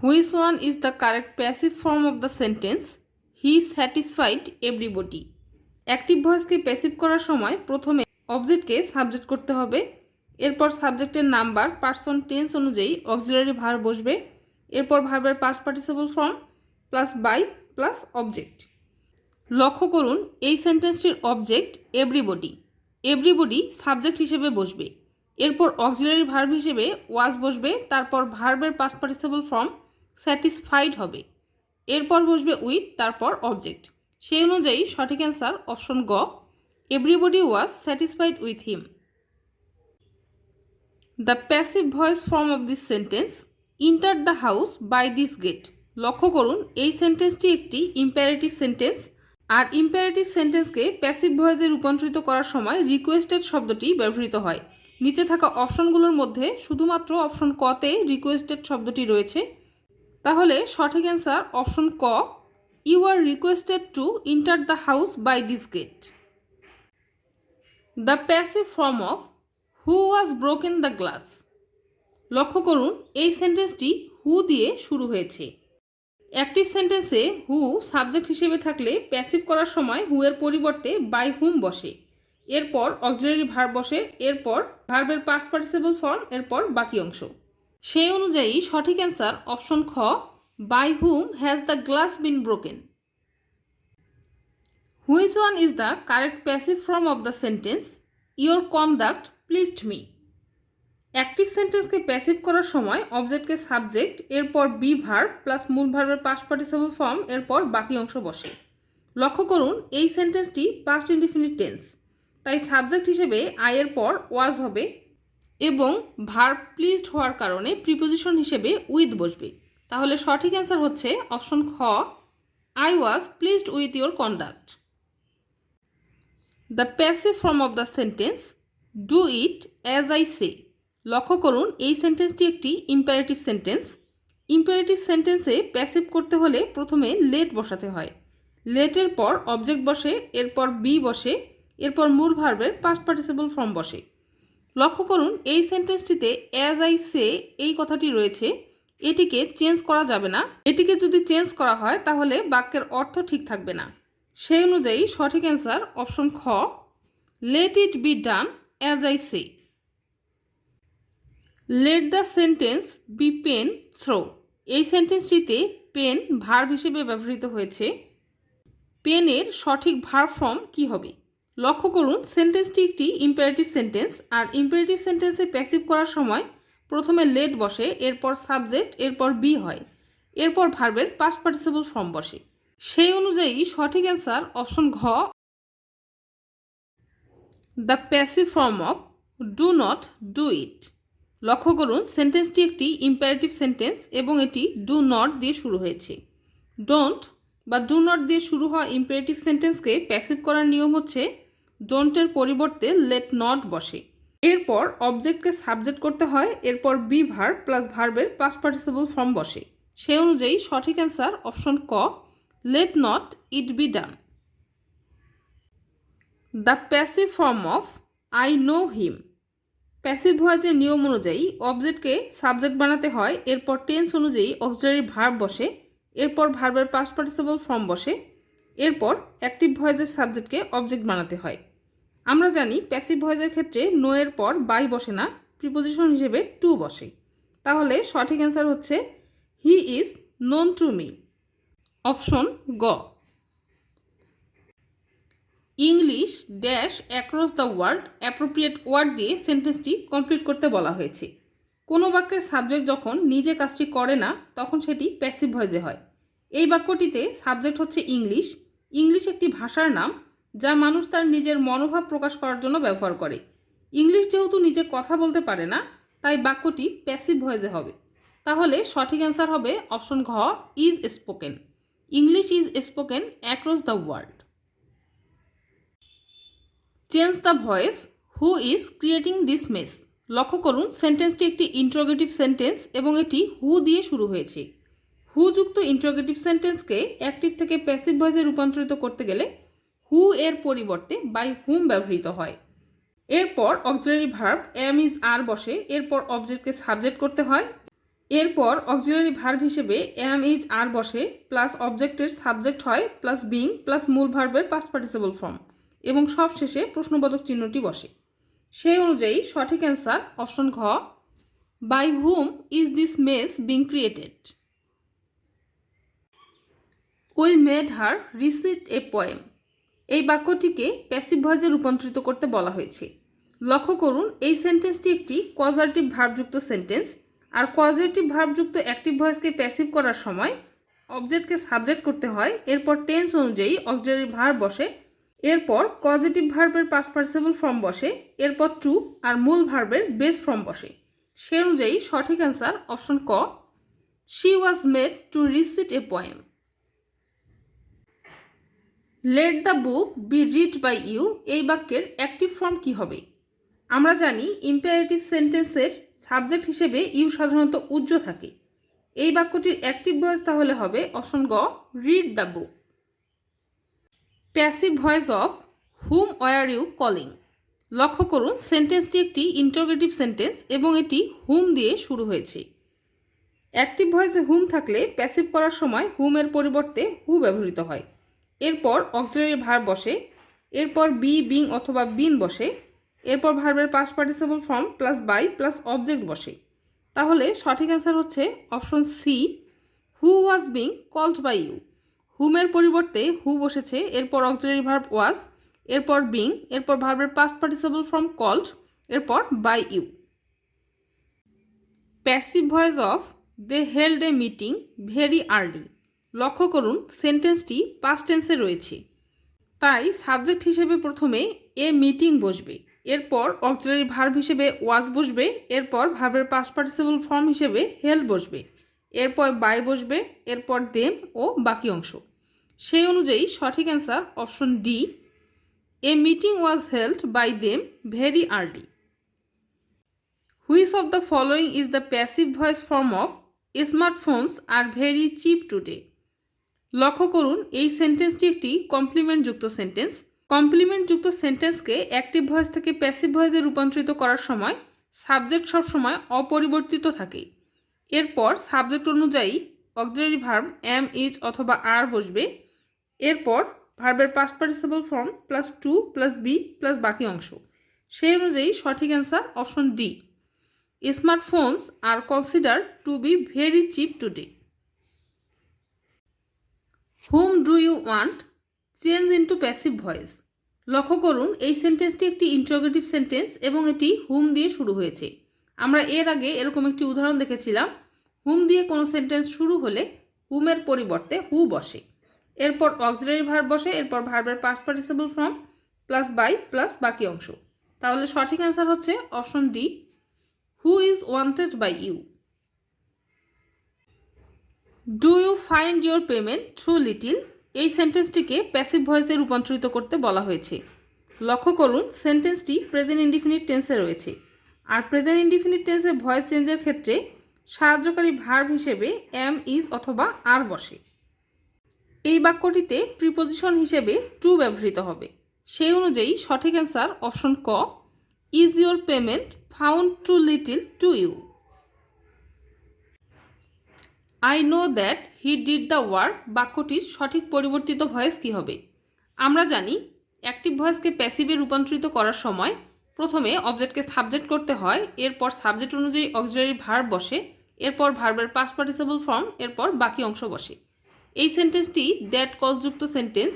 Which one is the correct passive form of the sentence? He satisfied everybody. Active ভয়েসকে passive করার সময় প্রথমে অবজেক্টকে সাবজেক্ট করতে হবে, এরপর সাবজেক্টের নাম্বার, পার্সন, টেন্স অনুযায়ী অক্সিলারি ভার্ব বসবে, এরপর ভার্বের past participle form plus by plus object. লক্ষ্য করুন এই সেন্টেন্সটির অবজেক্ট এভরিবডি। এভরিবডি সাবজেক্ট হিসেবে বসবে, এরপর অক্সিলারি ভার্ব হিসেবে ওয়াজ বসবে, তারপর ভার্বের পাস্ট পার্টিসিপল ফর্ম স্যাটিসফাইড হবে, এরপর বসবে উইথ, তারপর অবজেক্ট। সেই অনুযায়ী সঠিক অ্যান্সার অপশন গ, everybody was satisfied with him. The passive voice form of this sentence, enter the house by this gate. লক্ষ্য করুন এই সেন্টেন্সটি একটি ইম্পারেটিভ সেন্টেন্স, আর ইম্পারেটিভ সেন্টেন্সকে প্যাসিভ ভয়েসে রূপান্তরিত করার সময় রিকোয়েস্টেড শব্দটি ব্যবহৃত হয়। নিচে থাকা অপশনগুলোর মধ্যে শুধুমাত্র অপশন কতে রিকোয়েস্টেড শব্দটি রয়েছে, তাহলে সঠিক অ্যান্সার অপশন ক, you are requested to enter the house by this gate. The passive form of who was broken the glass. লক্ষ্য করুন এই সেন্টেন্সটি হু দিয়ে শুরু হয়েছে। অ্যাক্টিভ সেন্টেন্সে হু সাবজেক্ট হিসেবে থাকলে প্যাসিভ করার সময় হু এর পরিবর্তে বাই হুম বসে, এরপর অক্সিলারি ভার্ব বসে, এরপর ভার্বের পাস্ট পার্টিসিপল ফর্ম, এরপর বাকি অংশ। সেই অনুযায়ী সঠিক অ্যান্সার অপশন খ, by whom has the glass been broken. Which one is the correct passive form of the sentence your conduct pleased me. Active সেন্টেন্সকে প্যাসিভ করার সময় অবজেক্টকে সাবজেক্ট, এরপর বি ভার্ব প্লাস মূল ভার্বের পাস্ট পার্টিসিপল ফর্ম, এরপর বাকি অংশ বসে। লক্ষ্য করুন এই সেন্টেন্সটি পাস্ট ইনডিফিনিট টেন্স, তাই সাবজেক্ট হিসেবে আই এর পর ওয়াজ হবে এবং ভার্ব প্লিজড হওয়ার কারণে প্রিপোজিশন হিসেবে উইথ বসবে। তাহলে সঠিক অ্যান্সার হচ্ছে অপশন খ, I was pleased with your conduct. The passive form of the sentence do it as I সে। লক্ষ্য করুন এই সেন্টেন্সটি একটি ইম্পারেটিভ সেন্টেন্স। ইম্পারেটিভ সেন্টেন্সে প্যাসিভ করতে হলে প্রথমে লেট বসাতে হয়, লেটের পর অবজেক্ট বসে, এরপর বি বসে, এরপর মূল ভার্বের পাস্ট পার্টিসিপল ফর্ম বসে। লক্ষ্য করুন এই সেন্টেন্সটিতে অ্যাজ আই সে এই কথাটি রয়েছে, এটিকে চেঞ্জ করা যাবে না। এটিকে যদি চেঞ্জ করা হয় তাহলে বাক্যের অর্থ ঠিক থাকবে না। সেই অনুযায়ী সঠিক অ্যান্সার অপশন খ, let it be done as I say. Let the sentence be pen throw. এই সেন্টেন্সটিতে পেন ভার্ব হিসেবে ব্যবহৃত হয়েছে। পেনের সঠিক ভার্ব ফর্ম কী হবে? লক্ষ্য করুন সেন্টেন্সটি একটি ইম্পারেটিভ সেন্টেন্স, আর ইম্পারেটিভ সেন্টেন্সে প্যাসিভ করার সময় প্রথমে লেট বসে, এরপর সাবজেক্ট, এরপর বি হয়, এরপর ভার্বের পাস্ট পার্টিসিপল ফর্ম বসে। সেই অনুযায়ী সঠিক অ্যান্সার অপশন ঘ, the passive form of do not do it. লক্ষ্য করুন সেন্টেন্সটি একটি ইম্পারেটিভ সেন্টেন্স এবং এটি ডু নট দিয়ে শুরু হয়েছে। ডোন্ট বা ডু নট দিয়ে শুরু হওয়া ইম্পারেটিভ সেন্টেন্সকে প্যাসিভ করার নিয়ম হচ্ছে ডোন্টের পরিবর্তে লেট নট বসে, এরপর অবজেক্টকে সাবজেক্ট করতে হয়, এরপর বি ভার্ব প্লাস ভার্বের পাস্ট পার্টিসিপল ফর্ম বসে। সেই অনুযায়ী সঠিক অ্যান্সার অপশন ক, let not it be done. The passive form of I know him. Passive ভয়েসের নিয়ম অনুযায়ী অবজেক্টকে সাবজেক্ট বানাতে হয়, এরপর টেন্স অনুযায়ী অক্সিলারি ভার্ব বসে, এরপর ভার্বের পাস্ট পার্টিসিপল ফর্ম বসে, এরপর অ্যাক্টিভ ভয়েসের সাবজেক্টকে অবজেক্ট বানাতে হয়। আমরা জানি প্যাসিভ ভয়েসের ক্ষেত্রে নো এর পর বাই বসে না, প্রিপোজিশন হিসেবে টু বসে। তাহলে সঠিক অ্যান্সার হচ্ছে he is known to me, option গ। English dash across the world appropriate word দিয়ে সেন্টেন্সটি কমপ্লিট করতে বলা হয়েছে। কোনো বাক্যের সাবজেক্ট যখন নিজে কাজটি করে না তখন সেটি প্যাসিভ ভয়েসে হয়। এই বাক্যটিতে সাবজেক্ট হচ্ছে ইংলিশ। ইংলিশ একটি ভাষার নাম যা মানুষ তার নিজের মনোভাব প্রকাশ করার জন্য ব্যবহার করে। ইংলিশ যেহেতু নিজে কথা বলতে পারে না তাই বাক্যটি প্যাসিভ ভয়েসে হবে। তাহলে সঠিক অ্যান্সার হবে অপশন ঘ, is spoken. English is spoken across the world. Change the voice, who is creating this mace. লক্ষ্য করুন সেন্টেন্সটি একটি ইন্ট্রোগেটিভ সেন্টেন্স এবং এটি হু দিয়ে শুরু হয়েছে। হু যুক্ত ইন্ট্রোগেটিভ সেন্টেন্সকে অ্যাক্টিভ থেকে প্যাসিভ ভয়েসে রূপান্তরিত করতে গেলে হু এর পরিবর্তে বাই হুম ব্যবহৃত হয়। এরপর অক্সিলারি ভার্ব এম ইজ আর বসে, এরপর অবজেক্টকে সাবজেক্ট করতে হয়, এরপর অক্সিলারি ভার্ব হিসেবে এম ইজ আর বসে, প্লাস অবজেক্টের সাবজেক্ট হয়, প্লাস বিং প্লাস মূল ভার্বের পাস্ট পার্টিসিপল ফর্ম, এবং সব শেষে প্রশ্নবোধক চিহ্নটি বসে। সেই অনুযায়ী সঠিক অ্যান্সার অপশন ঘ, by whom is this mess being created. We made her recite a poem. এই বাক্যটিকে প্যাসিভ ভয়েসে রূপান্তরিত করতে বলা হয়েছে। লক্ষ্য করুন, এই সেন্টেন্সটি একটি কজারেটিভ ভার্বযুক্ত সেন্টেন্স, আর কজারেটিভ ভার্বযুক্ত অ্যাক্টিভ ভয়েসকে প্যাসিভ করার সময় অবজেক্টকে সাবজেক্ট করতে হয়, এরপর টেন্স অনুযায়ী অক্সিলারি ভার্ব বসে, এরপর কজেটিভ ভার্বের পাস্ট পার্টিসিপল ফর্ম বসে, এরপর টু আর মূল ভার্বের বেস ফর্ম বসে। সে অনুযায়ী সঠিক অ্যান্সার অপশন ক, she was made to recite a poem. Let the book be read by you, এই বাক্যের অ্যাক্টিভ ফর্ম কি হবে? আমরা জানি ইম্পারেটিভ সেন্টেন্সের সাবজেক্ট হিসেবে ইউ সাধারণত উজ্জ্ব থাকে। এই বাক্যটির অ্যাক্টিভ ভয়েস তাহলে হবে অপশন গ, read the book. Passive voice of whom were you calling. লক্ষ্য করুন, সেন্টেন্সটি একটি ইন্টারোগেটিভ সেন্টেন্স এবং এটি হুম দিয়ে শুরু হয়েছে। অ্যাক্টিভ ভয়েসে হুম থাকলে প্যাসিভ করার সময় হুমের পরিবর্তে হু ব্যবহৃত হয়, এরপর অক্সিলারি ভার্ব বসে, এরপর বি বিং অথবা বিন বসে, এরপর ভার্বের past participle form plus by plus object বসে। তাহলে সঠিক অ্যান্সার হচ্ছে option C, who was being called by you. হুমের পরিবর্তে হু বসেছে, এরপর অক্সিলারি ভার্ব ওয়াজ, এরপর বিং, এরপর ভার্বের পাস্ট পার্টিসিপল ফর্ম কল্ড, এরপর by you. Passive voice of they held a meeting very early. লক্ষ্য করুন, সেন্টেন্সটি পাস্ট টেন্সে রয়েছে, তাই সাবজেক্ট হিসেবে প্রথমে এ মিটিং বসবে, এরপর অক্সিলারি ভার্ব হিসেবে ওয়াজ বসবে, এরপর ভার্বের পাস্ট পার্টিসিপল ফর্ম হিসেবে হেল্ড বসবে, এরপর বাই বসবে, এরপর দেম ও বাকি অংশ। সেই অনুযায়ী সঠিক answer option D, a meeting was held by them very early. Which of the following is the passive voice form of smartphones are very cheap today. লক্ষ্য করুন, এই সেন্টেন্সটি একটি কমপ্লিমেন্টযুক্ত সেন্টেন্স। কমপ্লিমেন্টযুক্ত সেন্টেন্সকে অ্যাক্টিভ ভয়েস থেকে প্যাসিভ ভয়েসে রূপান্তরিত করার সময় সাবজেক্ট সবসময় অপরিবর্তিত থাকে, এরপর সাবজেক্ট অনুযায়ী অক্সিলারি ভার্ব এম ইজ অথবা আর বসবে, এরপর ভার্বের past participle form plus to plus be plus বাকি অংশ। সেই অনুযায়ী সঠিক answer option D, smartphones are consider to be very cheap today. Whom do you want change into passive voice. লক্ষ্য করুন, এই সেন্টেন্সটি একটি ইন্টারোগেটিভ সেন্টেন্স এবং এটি হুম দিয়ে শুরু হয়েছে। আমরা এর আগে এরকম একটি উদাহরণ দেখেছিলাম, হুম দিয়ে কোনো সেন্টেন্স শুরু হলে হুমের পরিবর্তে হু বসে, এরপর অক্সিলারি ভার্ব বসে, এরপর ভার্বের past participle form plus by plus বাকি অংশ। তাহলে সঠিক অ্যান্সার হচ্ছে option D, who is wanted by you. Do you find your payment through little. এই সেন্টেন্সটিকে প্যাসিভ ভয়েসে রূপান্তরিত করতে বলা হয়েছে। লক্ষ্য করুন, সেন্টেন্সটি প্রেজেন্ট ইনডিফিনিট টেন্সে রয়েছে, আর প্রেজেন্ট ইনডিফিনিট টেন্সে ভয়েস চেঞ্জের ক্ষেত্রে সাহায্যকারী ভার্ব হিসেবে এম ইজ অথবা আর বসে। এই বাক্যটিতে প্রিপোজিশন হিসেবে টু ব্যবহৃত হবে। সেই অনুযায়ী সঠিক অ্যান্সার অপশন ক, is your payment found too little to you. I know that he did the work বাক্যটির সঠিক পরিবর্তিত ভয়েস কী হবে? আমরা জানি অ্যাক্টিভ ভয়েসকে প্যাসিভে রূপান্তরিত করার সময় প্রথমে অবজেক্টকে সাবজেক্ট করতে হয়, এরপর সাবজেক্ট অনুযায়ী অক্সিলারি ভার্ব বসে, এরপর ভার্বের পাস্ট পার্টিসিপল ফর্ম, এরপর বাকি অংশ বসে। এই সেন্টেন্সটি দ্যাট কলযুক্ত সেন্টেন্স,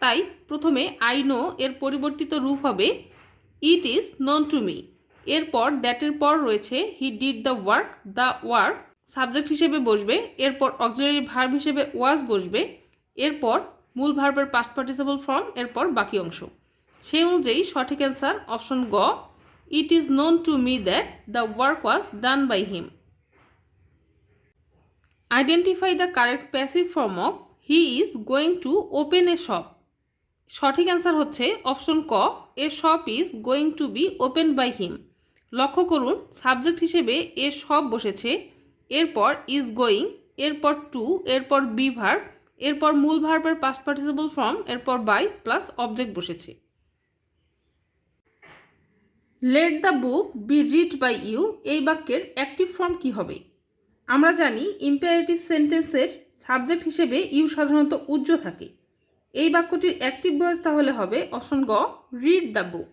তাই প্রথমে আই নো এর পরিবর্তিত রূপ হবে ইট ইজ নোন টু মি, এরপর দ্যাটের পর রয়েছে হি ডিড দ্য ওয়ার্ক সাবজেক্ট হিসেবে বসবে, এরপর অক্সিলারি ভার্ব হিসেবে ওয়াজ বসবে, এরপর মূল ভার্বের পাস্ট পার্টিসিপল ফর্ম, এরপর বাকি অংশ। সেই অনুযায়ী সঠিক অ্যান্সার অপশন গ, it is known to me that the work was done by him. Identify the correct passive form of he is going to open a shop. সঠিক অ্যান্সার হচ্ছে option ক, a shop is going to be open by him. লক্ষ্য করুন, subject হিসেবে a shop বসেছে, এরপর is going, এরপর to, এরপর বি ভার্ব, এরপর মূল ভার্বের পাস্ট পার্টিসিপল ফর্ম, এরপর বাই প্লাস অবজেক্ট বসেছে। Late the book be read by you এই বাক্যের অ্যাক্টিভ ফর্ম কি হবে? আমরা জানি ইম্পারেটিভ সেন্টেন্সের সাবজেক্ট হিসেবে ইউ সাধারণত উজ্জ্ব থাকে। এই বাক্যটির অ্যাক্টিভ ভয়েস তাহলে হবে অপশন গ, রিড দ্য বুক।